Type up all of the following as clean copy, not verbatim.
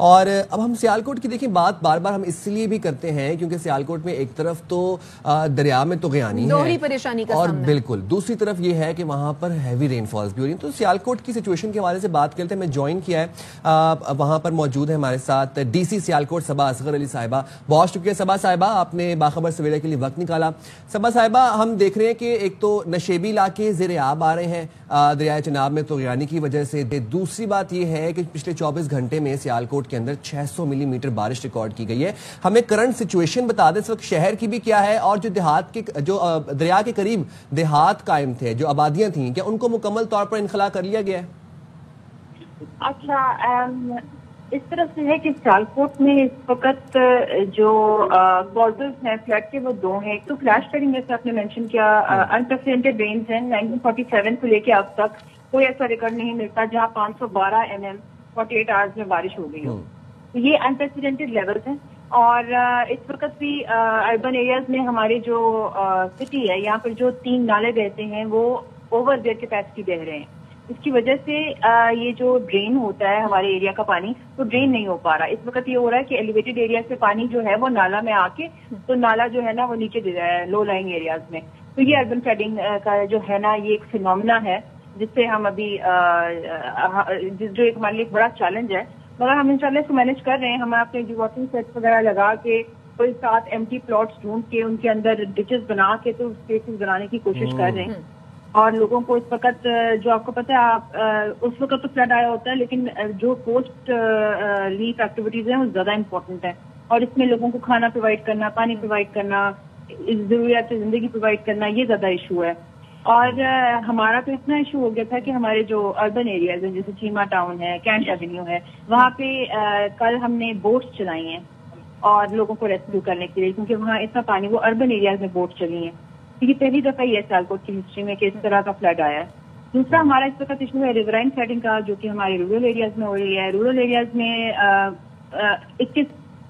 اور اب ہم سیالکوٹ کی دیکھیں بات بار بار ہم اس لیے بھی کرتے ہیں کیونکہ سیالکوٹ میں ایک طرف تو دریا میں طغیانی ہے پریشانی کا اور بالکل دوسری طرف یہ ہے کہ وہاں پر ہیوی رین فالز بھی ہو رہی ہیں. تو سیالکوٹ کی سچویشن کے حوالے سے بات کرتے ہیں. میں جوائن کیا ہے وہاں پر موجود ہے ہمارے ساتھ ڈی سی سیالکوٹ صبا اصغر علی صاحبہ. بہت شکریہ صبا صاحبہ, آپ نے باخبر سویرے کے لیے وقت نکالا. صبا صاحبہ, ہم دیکھ رہے ہیں کہ ایک تو نشیبی علاقے زیر آب آ رہے ہیں دریائے چناب میں طغیانی کی وجہ سے. دوسری بات یہ ہے کہ پچھلے 24 گھنٹے میں سیالکوٹ کے اندر 600 ملی میٹر بارش ریکارڈ کی گئی ہے. ہمیں کرنٹ سچویشن بتا دیں اس وقت شہر کی بھی کیا ہے, اور جو دیہات کے جو دریا کے قریب دیہات قائم تھے, جو آبادیاں تھیں, کیا ان کو مکمل طور پر انخلا کر لیا گیا ہے؟ اچھا, اس طرح سے ہے کہ سیالکوٹ میں اس وقت جو کازز ہیں فلڈ کے وہ دو ہیں. ایک تو فلیش فلڈنگ جیسے آپ نے مینشن کیا, انپریسیڈنٹڈ رینز ہیں. 1947 سے لے کے اب تک کوئی ایسا ریکارڈ نہیں ملتا جہاں 512 mm 48 آورز میں بارش ہو گئی ہو. یہ انپریسیڈنٹڈ لیولز ہیں. اور اس وقت بھی اربن ایریاز میں ہمارے جو سٹی ہے یہاں پر جو 3 نالے بہتے ہیں وہ اوور دیئر کیپیسٹی بہ رہے ہیں. اس کی وجہ سے یہ جو ڈرین ہوتا ہے ہمارے ایریا کا پانی تو ڈرین نہیں ہو پا رہا. اس وقت یہ ہو رہا ہے کہ ایلیویٹڈ ایریا سے پانی جو ہے وہ نالا میں آ کے تو نالا جو ہے نا وہ نیچے دے رہا ہے لو لائنگ ایریاز میں. تو یہ اربن فلڈنگ کا جو ہے نا یہ ایک فینومنا ہے جس سے ہم ابھی جو ایک ہمارے لیے بڑا چیلنج ہے, مگر ہم انشاءاللہ اس کو مینج کر رہے ہیں. ہم اپنے جو واٹرنگ سیٹس وغیرہ لگا کے کوئی 7 ایمٹی پلاٹس ڈھونڈ کے ان کے اندر ڈچز بنا کے تو اسپیسز بنانے کی کوشش کر رہے ہیں. اور لوگوں کو اس وقت جو آپ کو پتہ ہے اس وقت تو فلڈ آیا ہوتا ہے لیکن جو پوسٹ ریلیف ایکٹیویٹیز ہیں وہ زیادہ امپورٹنٹ ہے. اور اس میں لوگوں کو کھانا پرووائڈ کرنا, پانی پرووائڈ کرنا, ضروریات زندگی پرووائڈ کرنا, یہ زیادہ ایشو ہے. اور ہمارا تو اتنا ایشو ہو گیا تھا کہ ہمارے جو اربن ایریاز ہیں جیسے چیما ٹاؤن ہے, کینٹ ایونیو ہے, وہاں پہ کل ہم نے بوٹس چلائی ہیں اور لوگوں کو ریسکیو کرنے کے لیے, کیونکہ وہاں اتنا پانی, وہ اربن ایریاز میں بوٹ چلی ہیں. یہ پہلی دفعہ یہ سیالکوٹ کی ہسٹری میں کہ اس طرح کا فلڈ آیا ہے. دوسرا ہمارا اس وقت ایشو ہے ریورائن فلڈنگ کا, جو کہ ہمارے رورل ایریاز میں ہو رہی ہے. رورل ایریاز میں 21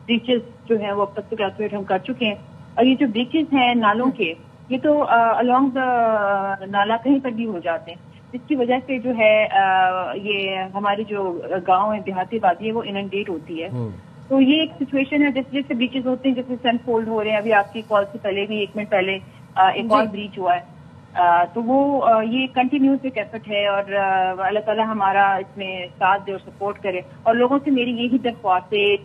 بریچز جو ہیں وہ اب تک ایکٹیویٹ ہم کر چکے ہیں. اور یہ جو بریچز ہیں نالوں کے, یہ تو along دا نالا کہیں پر بھی ہو جاتے ہیں, جس کی وجہ سے جو ہے یہ ہماری جو گاؤں ہے, دیہاتی آبادی ہے, وہ اننڈیٹ ہوتی ہے. تو یہ ایک سچویشن ہے. جیسے جیسے بیچز ہوتے ہیں جیسے سن فولڈ ہو رہے ہیں, ابھی آپ کی کال سے پہلے بھی 1 منٹ پہلے ایک اور بریچ ہوا ہے. تو وہ یہ کنٹینیوس ایک ایفرٹ ہے اور اللہ تعالیٰ ہمارا اس میں ساتھ دے اور سپورٹ کرے. اور لوگوں سے میری یہی درخواست ہے,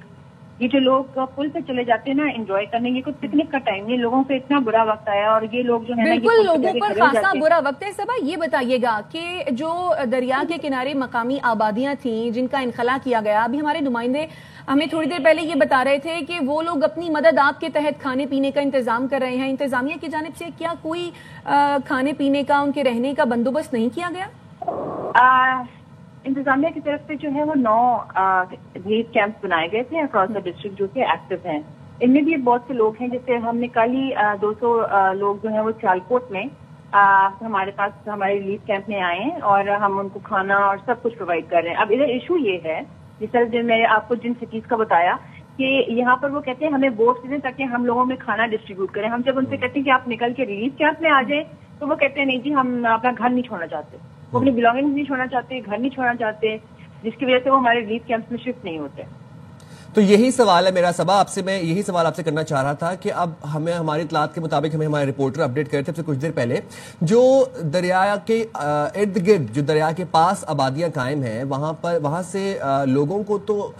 یہ جو لوگ پل پہ چلے جاتے ہیں نا انجوائے کرنے, یہ کوئی پکنک کا ٹائم نہیں, لوگوں پہ اتنا برا وقت آیا اور یہ لوگ جو ہے بالکل لوگوں پر خاصا برا وقت ہے. صبا یہ بتائیے گا کہ جو دریا کے کنارے مقامی آبادیاں تھیں جن کا انخلا کیا گیا, ابھی ہمارے نمائندے ہمیں تھوڑی دیر پہلے یہ بتا رہے تھے کہ وہ لوگ اپنی مدد آپ کے تحت کھانے پینے کا انتظام کر رہے ہیں. انتظامیہ کی جانب سے کیا کوئی کھانے پینے کا, ان کے رہنے کا بندوبست نہیں کیا گیا؟ انتظامیہ کی طرف سے جو ہے وہ 9 ریلیف کیمپس بنائے گئے تھے اکراس دا ڈسٹرکٹ جو کہ ایکٹیو ہیں. ان میں بھی بہت سے لوگ ہیں, جیسے ہم نے کل ہی 200 لوگ جو ہیں وہ سیالکوٹ میں ہمارے پاس ہمارے ریلیف کیمپ میں آئے ہیں اور ہم ان کو کھانا اور سب کچھ پرووائڈ کر رہے ہیں. اب ادھر ایشو یہ ہے جس طرح جو میں آپ کو جن سٹیز کا بتایا کہ یہاں پر وہ کہتے ہیں ہمیں بوٹس دیں تاکہ ہم لوگوں میں کھانا ڈسٹریبیوٹ کریں. ہم جب ان سے کہتے ہیں کہ آپ نکل کے ریلیف کیمپ میں آ جائیں تو وہ کہتے ہیں نہیں جی ہم اپنا گھر نہیں چھوڑنا چاہتے, وہ اپنی بلانگنگ نہیں چھوڑنا چاہتے, گھر نہیں چھوڑنا چاہتے, جس کی وجہ سے وہ ہمارے ریلیف کیمپس میں شفٹ نہیں ہوتے. تو یہی سوال ہے میرا صبا آپ سے, میں یہی سوال آپ سے کرنا چاہ رہا تھا کہ اب ہمیں ہماری اطلاعات کے مطابق ہمیں ہمارے رپورٹر اپڈیٹ کرتے تھے کچھ دیر پہلے, جو دریا کے ارد گرد جو دریا کے پاس آبادیاں قائم ہیں وہاں سے لوگوں کو تو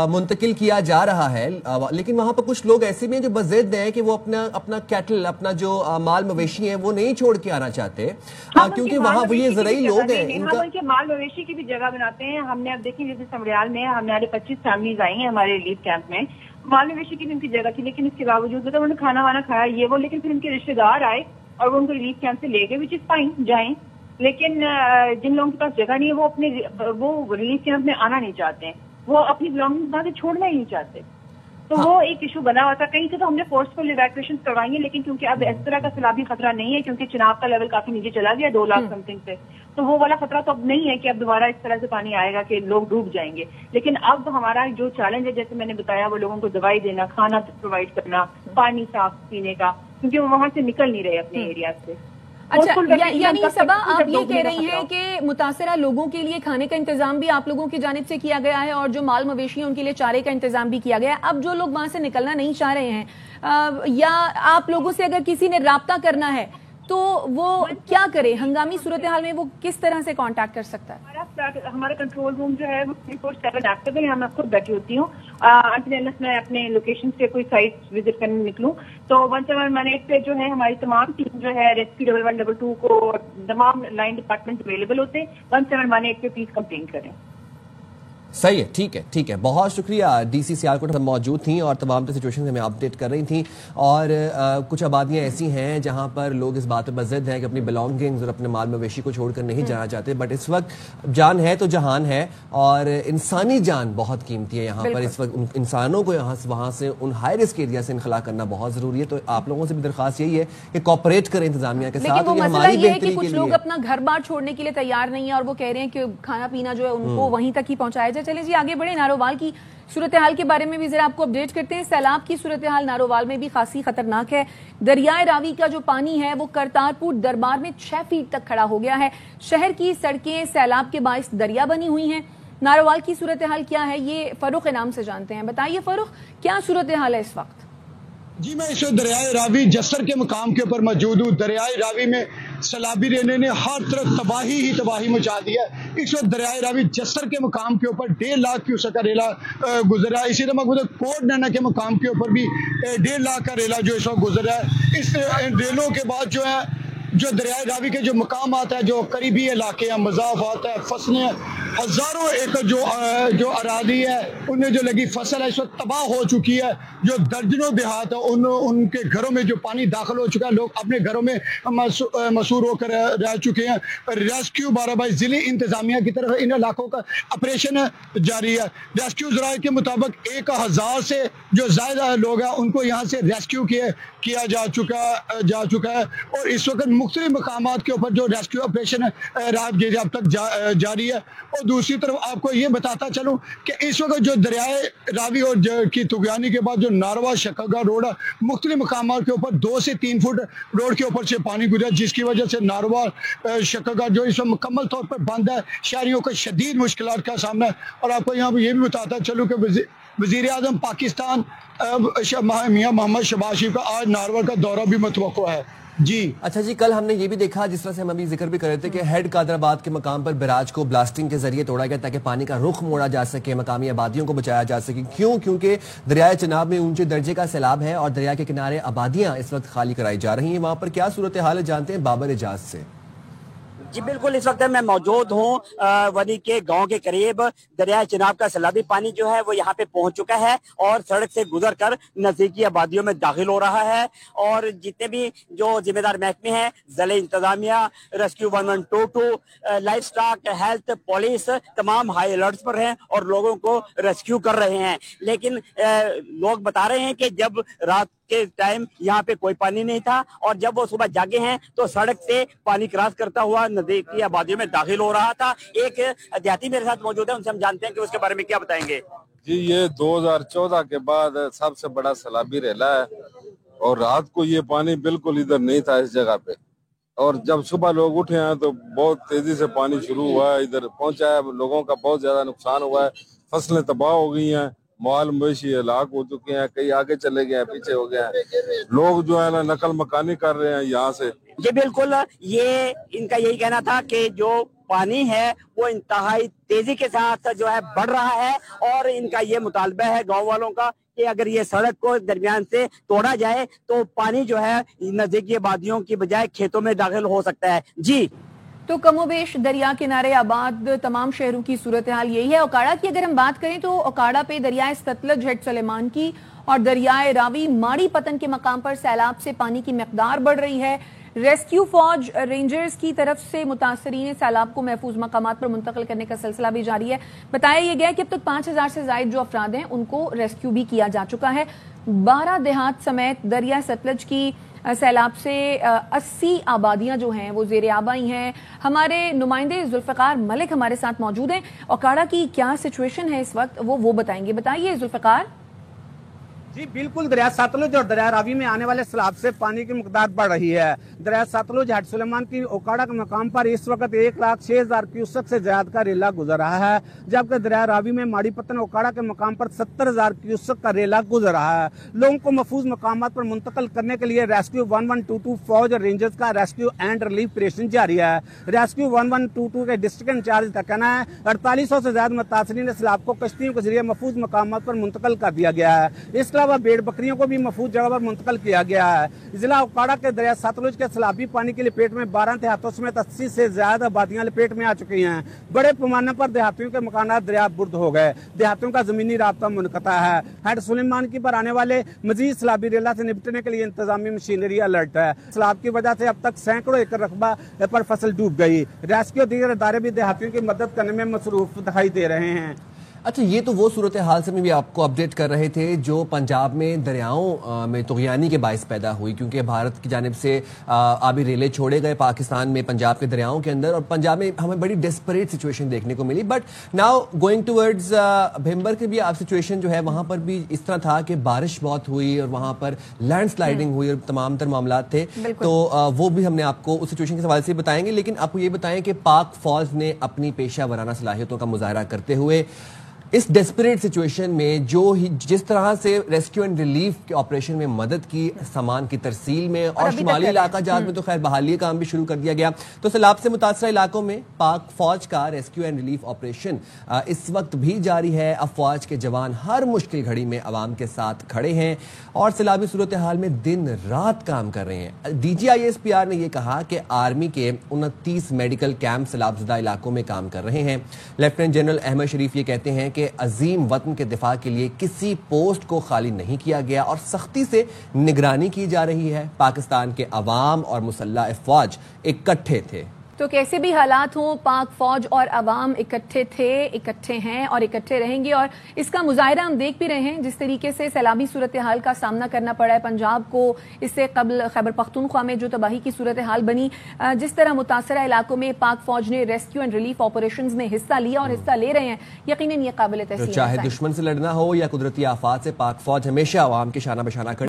منتقل کیا جا رہا ہے, لیکن وہاں پر کچھ لوگ ایسے بھی ہیں جو بضد ہیں کہ وہ اپنا کیٹل, اپنا جو مال مویشی ہیں وہ نہیں چھوڑ کے آنا چاہتے, کیونکہ وہاں وہ یہ زرعی لوگ ہیں. ان کے مال مویشی کی بھی جگہ بناتے ہیں. ہم نے اب دیکھیں جیسے سمریال میں ہمارے 25 فیملیز آئی ہیں ہمارے ریلیف کیمپ میں, مال مویشی کی بھی ان کی جگہ تھی, لیکن اس کے باوجود مطلب انہوں نے کھانا وانا کھایا یہ وہ, لیکن پھر ان کے رشتے دار آئے اور وہ ان کو ریلیف کیمپ سے لے گئے, وچ از فائن جائیں. لیکن جن لوگوں کے پاس جگہ نہیں ہے وہ ریلیف کیمپ میں آنا نہیں چاہتے ہیں, وہ اپنی بلانگنگ وہاں سے چھوڑنا ہی نہیں چاہتے. تو وہ ایک ایشو بنا ہوا تھا. کہیں سے تو ہم نے فورسفل ایویکویشن کروائی ہے, لیکن کیونکہ اب اس طرح کا سیلابی خطرہ نہیں ہے کیونکہ چناب کا لیول کافی نیچے چلا گیا 2 لاکھ سمتنگ سے, تو وہ والا خطرہ تو اب نہیں ہے کہ اب دوبارہ اس طرح سے پانی آئے گا کہ لوگ ڈوب جائیں گے. لیکن اب ہمارا جو چیلنج ہے جیسے میں نے بتایا وہ لوگوں کو دوائی دینا, کھانا پرووائڈ کرنا, پانی صاف پینے کا, کیونکہ وہ وہاں سے نکل نہیں رہے اپنے ایریا سے. अच्छा, यानी सबा आप ये कह रही हैं कि मुतासरा लोगों के लिए खाने का इंतजाम भी आप लोगों की जानिब से किया गया है और जो माल मवेशी हैं उनके लिए चारे का इंतजाम भी किया गया है। अब जो लोग वहां से निकलना नहीं चाह रहे हैं या आप लोगों से अगर किसी ने राब्ता करना है तो वो क्या करे? हंगामी सूरत हाल में वो किस तरह से कांटेक्ट कर सकता है? हमारा कंट्रोल रूम जो है वो 24/7 एक्टिव है। यहाँ मैं खुद बैठी होती हूँ मैं अपने लोकेशन से कोई साइट विजिट करने निकलूँ तो 1718 पे जो है हमारी तमाम टीम जो है रेस्क्यू 1122 को तमाम लाइन डिपार्टमेंट अवेलेबल होते हैं। 1718 पे प्लीज कंप्लेन करें। सही है, ठीक है। बहुत शुक्रिया। डीसी सियालकोट हम मौजूद थी और तमाम सिचुएशन से हमें अपडेट कर रही थी। और कुछ आबादियां ऐसी हैं जहां पर लोग इस बात पर बज़िद हैं कि अपनी बिलोंगिंग्स और अपने माल मवेशी को छोड़कर नहीं जाना चाहते, बट इस वक्त जान है तो जहान है और इंसानी जान बहुत कीमती है यहाँ पर। इस वक्त इंसानों को वहाँ से उन हाई रिस्क एरिया से इनखला करना बहुत जरूरी है। तो आप लोगों से भी दरख्वास्त यही है कि कोऑपरेट करें इंतजामिया के साथ। हमारी बेहतरी कुछ लोग अपना घर बार छोड़ने के लिए तैयार नहीं है और वो कह रहे हैं कि खाना पीना जो है उनको वहीं तक ही पहुंचाया जाए। चलिए जी आगे बढ़े, नारोवाल की सूरत हाल के बारे में भी जरा आपको अपडेट करते हैं। सैलाब की सूरत हाल नारोवाल में भी खासी खतरनाक है। दरियाए रावी का जो पानी है वो करतारपुर दरबार में 6 फीट तक खड़ा हो गया है। शहर की सड़कें सैलाब के बाइस दरिया बनी हुई हैं। नारोवाल की सूरत हाल क्या है ये फरूख इनाम से जानते हैं। बताइए फरूख, क्या सूरत हाल है इस वक्त? जी, मैं इस दरियाए रावी जस्सर के मुकाम के ऊपर मौजूद हूँ। दरियाए रावी में सैलाबी रेने ने हर तरफ तबाही ही तबाही मचा दी है। इस वक्त दरियाए रावी जस्सर के मुकाम के ऊपर 1.5 लाख क्यूसेक का रेला गुजरा है। इसी तरह कोट नैना के मुकाम के ऊपर भी 1.5 लाख का रेला जो इस वक्त गुजरा है। इस रेलों के बाद जो है जो दरियाए रावी के जो मकाम आता है, जो करीबी इलाके हैं, मज़ाफ़ात है, फसलें, हज़ारों एकड़ जो अरादी है उनमें जो लगी फसल है इस वक्त तबाह हो चुकी है। जो दर्जनों देहात है उनके घरों में जो पानी दाखिल हो चुका है, लोग अपने घरों में मसूर होकर रह चुके हैं। रेस्क्यू 12 ज़िले इंतज़ामिया की तरफ इन इलाकों का ऑपरेशन जारी है। रेस्क्यू ज़राए के मुताबिक 1000 से जो ज़्यादा लोग हैं उनको यहाँ से रेस्क्यू किया जा चुका है और इस वक्त मुख्तलिफ मकामात के ऊपर जो रेस्क्यू ऑपरेशन है राहत अब तक जारी है। और दूसरी तरफ आपको ये बताता चलूं कि इस वक्त जो दरियाए रावी और की तुगयानी के बाद जो नारवा शक्करगाह रोड है, मुख्तलिफ मकामात के ऊपर 2 से 3 फुट रोड के ऊपर से पानी गुजरा, जिसकी वजह से नारवा शक्करगाह जो इस वक्त मुकम्मल तौर पर बंद है। शहरियों को शदीद मुश्किलात का सामना है। और आपको यहाँ पर यह भी बताता चलूँ कि वज़ीर आज़म पाकिस्तान मियां मोहम्मद शहबाज शरीफ का आज नारवा का दौरा भी मुतवक्को है। जी अच्छा जी, कल हमने ये भी देखा, जिस तरह से हम अभी जिक्र भी कर रहे थे, कि हेड कादराबाद के मकाम पर बैराज को ब्लास्टिंग के जरिए तोड़ा गया ताकि पानी का रुख मोड़ा जा सके, मकामी आबादियों को बचाया जा सके। क्योंकि दरियाए चनाब में ऊंचे दर्जे का सैलाब है और दरिया के किनारे आबादियां इस वक्त खाली कराई जा रही हैं। वहां पर क्या सूरत हाल है जानते हैं बाबर एजाज से। जी बिल्कुल, इस वक्त मैं मौजूद हूँ वनी के गांव के करीब। दरिया चिनाब का सैलाबी पानी जो है वो यहाँ पे पहुंच चुका है और सड़क से गुजरकर नजदीकी आबादियों में दाखिल हो रहा है। और जितने भी जो जिम्मेदार महकमे हैं, ज़िले इंतजामिया, rescue 1122, life stock, health, police, तमाम हाई अलर्ट पर हैं और लोगों को रेस्क्यू कर रहे हैं। लेकिन लोग बता रहे हैं कि जब रात के टाइम यहाँ पे कोई पानी नहीं था और जब वो सुबह जागे हैं तो सड़क से पानी क्रॉस करता हुआ नजदीकी आबादियों में दाखिल हो रहा था। एक अध्याती मेरे साथ मौजूद है, उनसे हम जानते हैं कि उसके बारे में क्या बताएंगे। जी, ये 2014 के बाद सबसे बड़ा सैलाबी रेला है और रात को ये पानी बिल्कुल इधर नहीं था इस जगह पे। और जब सुबह लोग उठे हैं तो बहुत तेजी से पानी शुरू हुआ है, इधर पहुंचा है। लोगों का बहुत ज्यादा नुकसान हुआ है, फसलें तबाह हो गई हैं, माल मवेशी हलाक हो चुके हैं, कई आगे चले गए हैं, पीछे हो गए हैं। लोग जो है ना नकल मकानी कर रहे हैं यहाँ से। जी बिल्कुल, ये इनका यही कहना था कि जो पानी है वो इंतहाई तेजी के साथ जो है बढ़ रहा है और इनका ये मुतालबा है गांव वालों का कि अगर ये सड़क को दरमियान से तोड़ा जाए तो पानी जो है नजदीकी आबादियों की बजाय खेतों में दाखिल हो सकता है। जी तो कमोबेश दरिया किनारे आबाद तमाम शहरों की सूरत हाल यही है। ओकाड़ा की अगर हम बात करें तो ओकाड़ा पे दरियाए सतलज, हेड सलेमान की और दरियाए रावी माड़ी पतन के मकाम पर सैलाब से पानी की मकदार बढ़ रही है। रेस्क्यू फौज रेंजर्स की तरफ से मुतासरीन सैलाब को महफूज मकामात पर मुंतकिल करने का सिलसिला भी जारी है। बताया यह गया कि अब तक 5000 से ज्यादा जो अफराद हैं उनको रेस्क्यू भी किया जा चुका है। 12 देहात समेत दरिया सतलज की सैलाब से 80 आबादियां जो हैं वो ज़ेरे आबाई हैं। हमारे नुमाइंदे जुल्फ़िकार मलिक हमारे साथ मौजूद हैं। ओकाड़ा की क्या सिचुएशन है इस वक्त वो बताएंगे। बताइए जुल्फ़िकार। जी बिल्कुल, दरिया सतलुज और दरिया रावी में आने वाले सैलाब से पानी की मकदार बढ़ रही है। दरिया सतलुज हाट सुलेमान की ओकाड़ा के मकाम पर इस वक्त 1,06,000 क्यूसेक से ज्यादा का रेला गुजर रहा है, जबकि दरिया रावी में माड़ी पत्तन ओकाड़ा के मकाम पर 70,000 क्यूसेक का रेला गुजर रहा है। लोगों को महफूज मकामात पर मुंतकिल करने के लिए रेस्क्यू 1122 फौज और रेंजर्स का रेस्क्यू एंड रिलीफ ऑपरेशन जारी है। रेस्क्यू 1122 के डिस्ट्रिक्ट इंचार्ज का कहना है 4800 से ज्यादा मुतासिरीन सैलाब को कश्तियों के जरिए महफूज मकामात पर मुंतकिल कर दिया गया है। इसके अलावा भेड़ बकरियों को भी महफूज जगह पर मुंतकिल किया गया है। जिला ओकाड़ा के दरिया सतलुज के सैलाबी पानी की लपेट में 12 देहातों समेत 80 से ज्यादा आबादियां लपेट में आ चुकी हैं। बड़े पैमाने पर देहातियों के मकानात दरिया बुर्द हो गए, देहातियों का जमीनी राब्ता मुनक़ता है। हेड सुलेमान की पर आने वाले मजीद सैलाबी रेला से निपटने के लिए इंतजामी मशीनरी अलर्ट है। सैलाब की वजह से अब तक सैकड़ों एकड़ रकबा पर फसल डूब गई। रेस्क्यू दीगर इदारे भी देहातियों की मदद करने में मसरूफ दिखाई दे रहे हैं। अच्छा, ये तो वो सूरत हाल से भी आपको अपडेट कर रहे थे जो पंजाब में दरियाओं में तुग़यानी के बायस पैदा हुई, क्योंकि भारत की जानिब से आबी रेले छोड़े गए पाकिस्तान में पंजाब के दरियाओं के अंदर, और पंजाब में हमें बड़ी डेस्परेट सिचुएशन देखने को मिली। But now going towards Bhimber की भी आप सिचुएशन जो है वहाँ पर भी इस तरह था कि बारिश बहुत हुई और वहाँ पर लैंड स्लाइडिंग हुई और तमाम तर मामला थे, तो वो भी हमने आपको उस सिचुएशन के सवाल से बताएंगे। लेकिन आपको ये बताएं कि पाक फौज ने अपनी पेशा वराना सलाहियतों का मुजाहरा करते हुए इस डेस्परेट सिचुएशन में जिस तरह से रेस्क्यू एंड रिलीफ के ऑपरेशन में मदद की, सामान की तरसील में, और शुमाली इलाका जात में तो खैर बहाली काम भी शुरू कर दिया गया। तो सैलाब से मुतासरा इलाकों में पाक फौज का रेस्क्यू एंड रिलीफ ऑपरेशन इस वक्त भी जारी है। अफवाज के जवान हर मुश्किल घड़ी में अवाम के साथ खड़े हैं और सैलाबी सूरत हाल में दिन रात काम कर रहे हैं। DGISPR ने यह कहा कि आर्मी के 29 मेडिकल कैंप सैलाबज़दा इलाकों में काम कर रहे हैं। लेफ्टिनेंट जनरल अहमद शरीफ ये कहते हैं कि अजीम वतन के दिफा के लिए किसी पोस्ट को खाली नहीं किया गया और सख्ती से निगरानी की जा रही है। पाकिस्तान के अवाम और मुसल्लह फौज इकट्ठे थे। तो कैसे भी हालात हों, पाक फौज और अवाम इकट्ठे थे, इकट्ठे हैं और इकट्ठे रहेंगे। और इसका मुजाहिरा हम देख भी रहे हैं, जिस तरीके से सैलाबी सूरत हाल का सामना करना पड़ा है पंजाब को। इससे कबल खैबर पख्तूनख्वा में जो तबाही की सूरत हाल बनी, जिस तरह मुतासरा इलाकों में पाक फौज ने रेस्क्यू एंड रिलीफ ऑपरेशंस में हिस्सा लिया और हिस्सा ले रहे हैं, यकीनन ये काबिल तहसीन है। चाहे दुश्मन से लड़ना हो या कुदरती आफात से, पाक फौज हमेशा अवाम के शाना बशाना